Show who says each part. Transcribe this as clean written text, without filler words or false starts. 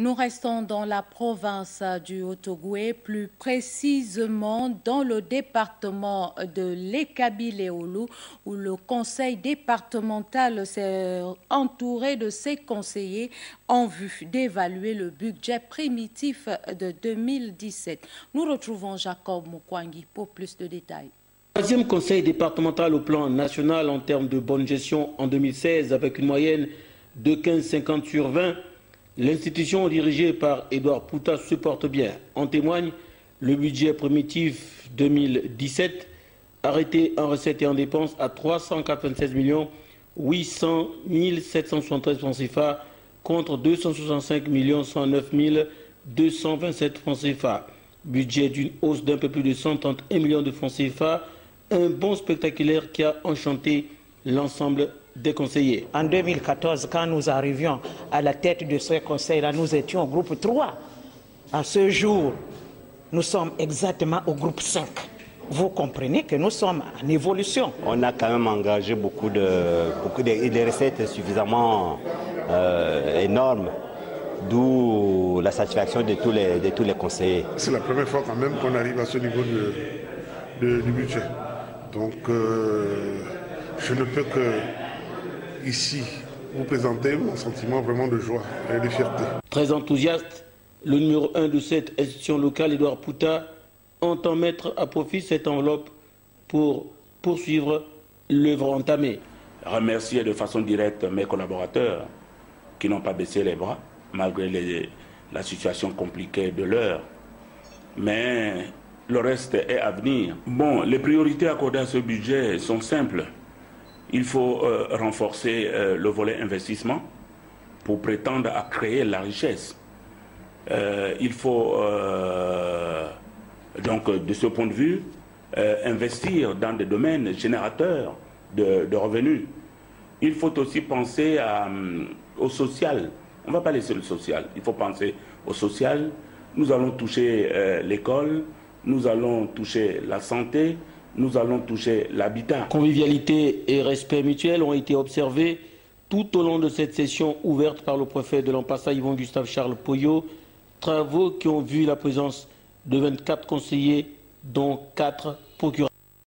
Speaker 1: Nous restons dans la province du Haut-Ogooué, plus précisément dans le département de l'Ekabi-Léoulou, où le conseil départemental s'est entouré de ses conseillers en vue d'évaluer le budget primitif de 2017. Nous retrouvons Jacob Mukwangi pour plus de détails.
Speaker 2: Troisième conseil départemental au plan national en termes de bonne gestion en 2016 avec une moyenne de 15,50 sur 20. L'institution dirigée par Edouard Pouta se porte bien. En témoigne le budget primitif 2017 arrêté en recettes et en dépenses à 396 800 773 francs CFA contre 265 109 227 francs CFA. Budget d'une hausse d'un peu plus de 131 millions de francs CFA. Un bond spectaculaire qui a enchanté l'ensemble des conseillers.
Speaker 3: En 2014, quand nous arrivions à la tête de ce conseil-là, nous étions au groupe 3. À ce jour, nous sommes exactement au groupe 5. Vous comprenez que nous sommes en évolution.
Speaker 4: On a quand même engagé beaucoup de recettes suffisamment énormes, d'où la satisfaction de tous les conseillers.
Speaker 5: C'est la première fois quand même qu'on arrive à ce niveau du budget. Donc je ne peux que ici vous présenter mon sentiment vraiment de joie et de fierté.
Speaker 2: Très enthousiaste, le numéro 1 de cette institution locale, Edouard Pouta, entend mettre à profit cette enveloppe pour poursuivre l'œuvre entamée.
Speaker 6: Remercier de façon directe mes collaborateurs qui n'ont pas baissé les bras malgré la situation compliquée de l'heure. Mais le reste est à venir. Bon, les priorités accordées à ce budget sont simples. Il faut renforcer le volet investissement pour prétendre à créer la richesse. Il faut donc, de ce point de vue, investir dans des domaines générateurs de revenus. Il faut aussi penser au social. On ne va pas laisser le social. Il faut penser au social. Nous allons toucher l'école, nous allons toucher la santé, nous allons toucher l'habitat.
Speaker 2: Convivialité et respect mutuel ont été observés tout au long de cette session ouverte par le préfet de l'Ampassa, Yvon Gustave Charles Poyo. Travaux qui ont vu la présence de 24 conseillers, dont 4 procurateurs.